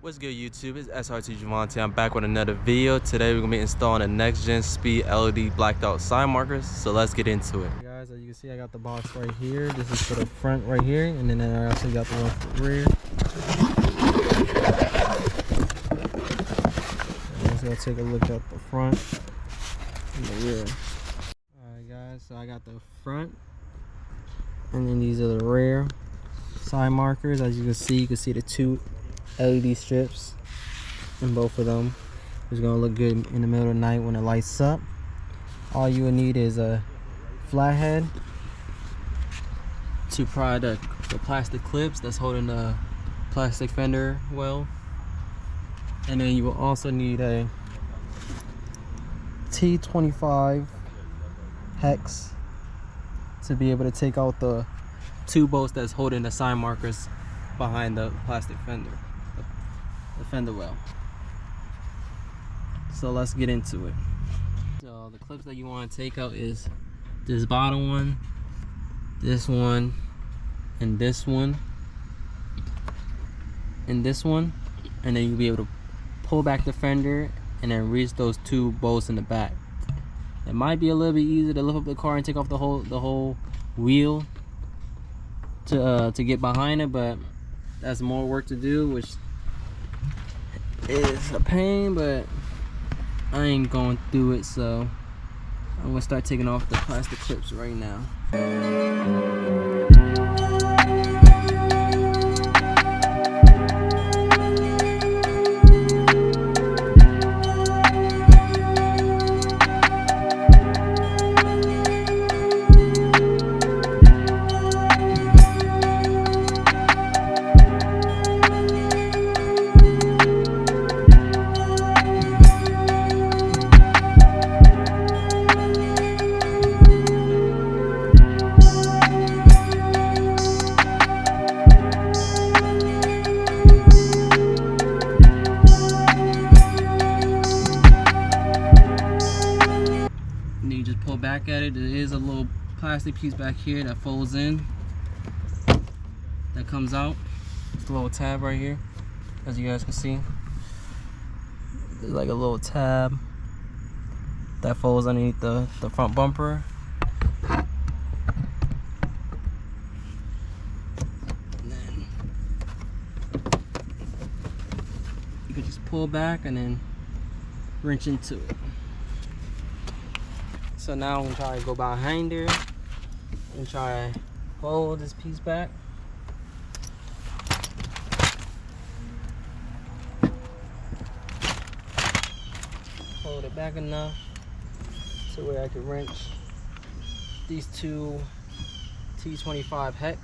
What's good, YouTube? It's srt.javanti. I'm back with another video. Today we're gonna be installing the next gen speed LED blacked out side markers. So let's get into it. Hey guys, as you can see, I got the box right here. This is for the front right here, and then I also got the one for the rear. Let's go take a look at the front and the rear. Alright guys, so I got the front, and then these are the rear side markers. As you can see the two LED strips in both of them. It's gonna look good in the middle of the night when it lights up. All you will need is a flathead to pry the plastic clips that's holding the plastic fender well, and then you will also need a T25 hex to be able to take out the two bolts that's holding the side markers behind the plastic fender, the fender well. So let's get into it. So the clips that you want to take out is this bottom one, this one, and this one, and this one, and then you'll be able to pull back the fender and then reach those two bolts in the back. It might be a little bit easier to lift up the car and take off the whole wheel to get behind it, but that's more work to do, which is a pain, but I ain't going through it, so I'm gonna start taking off the plastic clips right now. Pull back at it. There is a little plastic piece back here that folds in, that comes out. It's a little tab right here, as you guys can see. There's like a little tab that folds underneath the front bumper. And then you can just pull back and then wrench into it. So now I'm gonna try to go behind her and try to fold this piece back. Fold it back enough to where I can wrench these two T25 hex.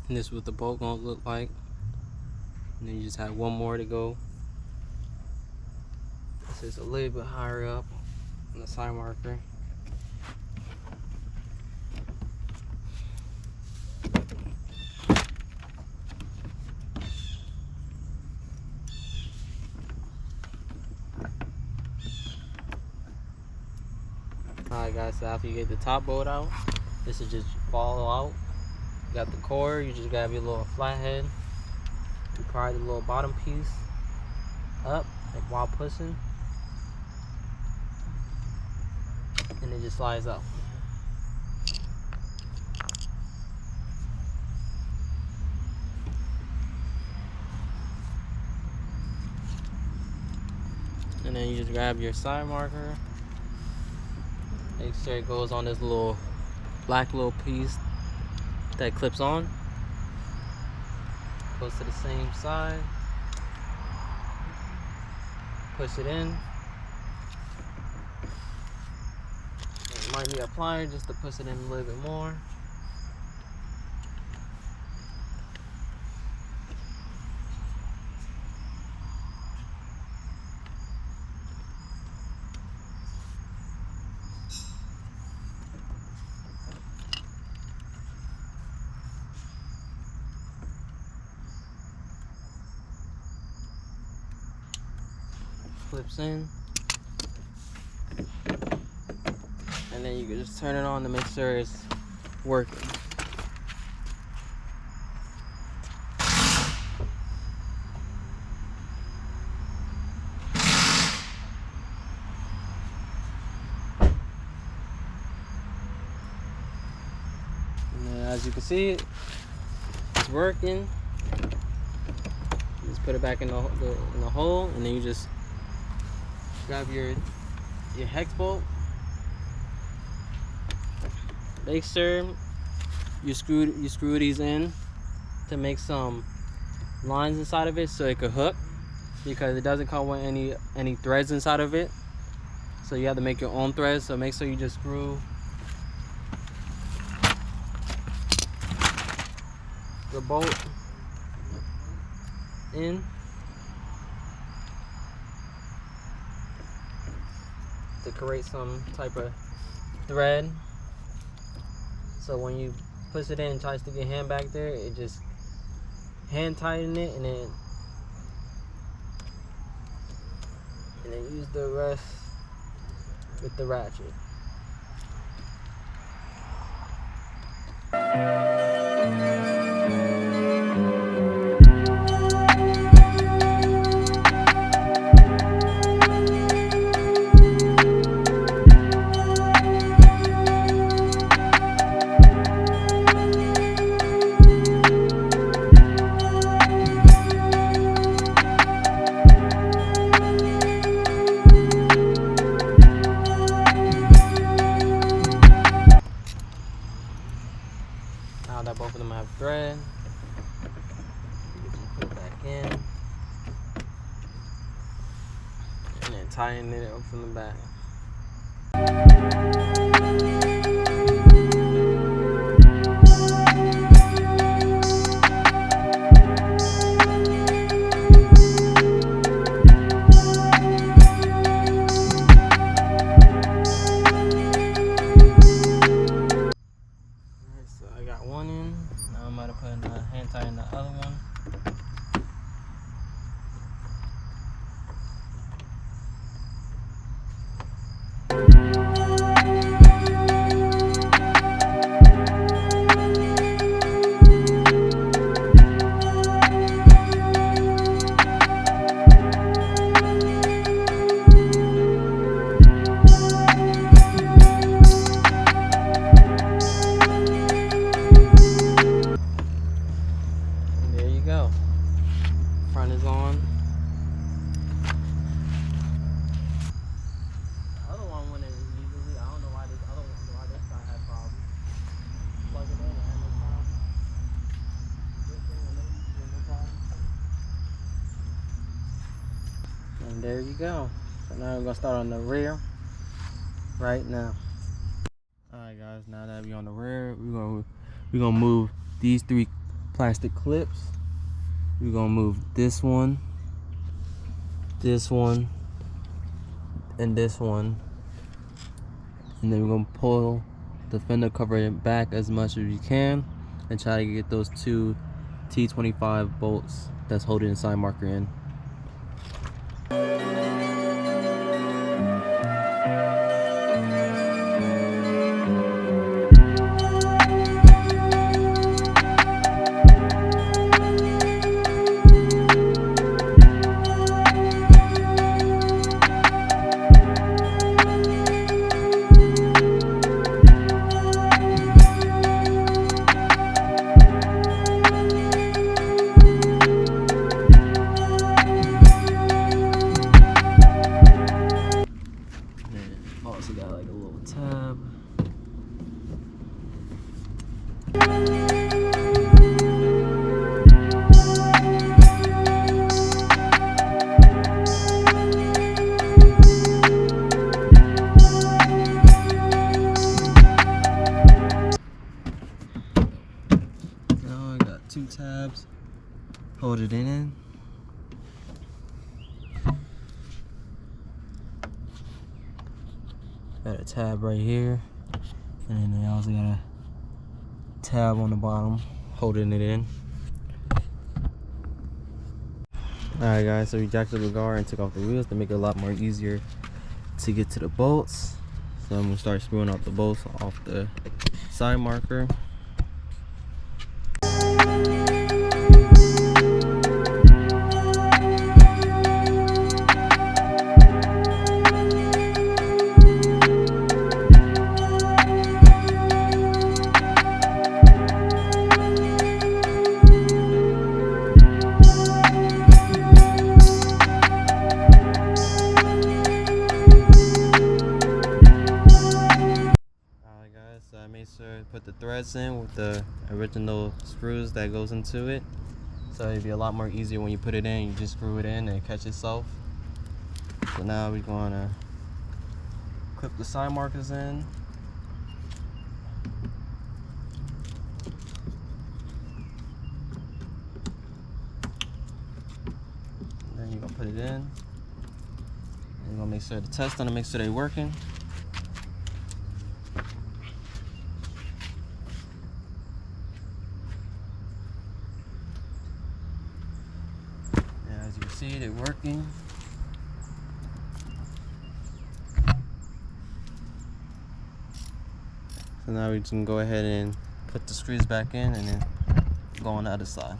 And this is what the bolt gonna look like. And then you just have one more to go. This is a little bit higher up on the side marker. Alright guys, so after you get the top bolt out, this will just fall out. You got the cord, you just grab your little flathead, you pry the little bottom piece up while pushing, and it just slides out. And then you just grab your side marker. Make sure it goes on this little black little piece that clips on. Goes to the same side. Push it in. It might need a plier just to push it in a little bit more. Clips in, and then you can just turn it on to make sure it's working. And then as you can see, it's working. You just put it back in the hole, and then you just grab your hex bolt. Make sure you screw these in to make some lines inside of it so it could hook, because it doesn't come with any threads inside of it. So you have to make your own threads. So make sure you just screw the bolt in. To create some type of thread, so when you push it in and try to stick your hand back there, it just hand tighten it, and then use the rest with the ratchet. Now that both of them have thread, you can put it back in, and then tighten it up from the back. One in. Now I'm about to put the hand tie in the other one. Front is on. The other one went in easily. I don't know why this guy had problems. Plug it in and had no problem. This thing went in with no problem. And there you go. So now we're gonna start on the rear right now. Alright guys, now that we're on the rear, we're gonna move these 3 plastic clips. We're gonna move this one, and this one, and then we're gonna pull the fender cover back as much as you can and try to get those 2 T25 bolts that's holding the side marker in. hold it in. Got a tab right here, and then they also got a tab on the bottom holding it in. Alright guys, so we jacked up the car and took off the wheels to make it a lot more easier to get to the bolts. So I'm gonna start screwing out the bolts off the side marker. So I made sure to put the threads in with the original screws that goes into it. So it'd be a lot more easier when you put it in, you just screw it in and catch itself. So now we're gonna clip the side markers in. And then you're gonna put it in. And you're gonna make sure to test them to make sure they're working. As you can see, they're working. So now we can go ahead and put the screws back in and then go on the other side.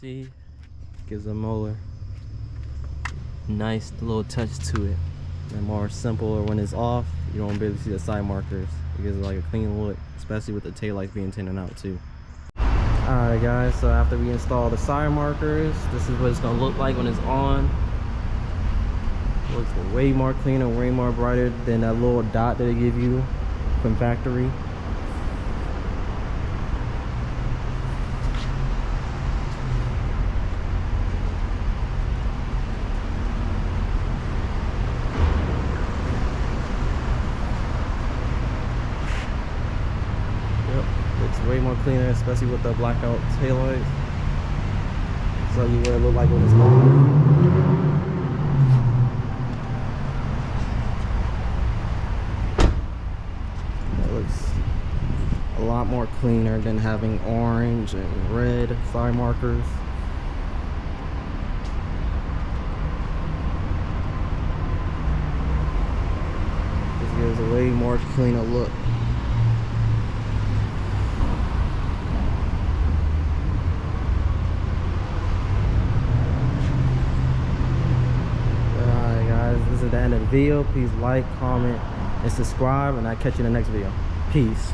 See, gives a molar nice little touch to it, and more simple when it's off. You don't barely see the side markers. It gives it like a clean look, especially with the taillights being tinted out too. Alright guys, so after we install the side markers, this is what it's gonna look like when it's on. It looks way more cleaner, way more brighter than that little dot that they give you from factory. It's way more cleaner, especially with the blackout taillights. So you what it look like when it's on. It looks a lot more cleaner than having orange and red side markers. This gives a way more cleaner look. This is the end of the video. Please like, comment, and subscribe, and I'll catch you in the next video. Peace.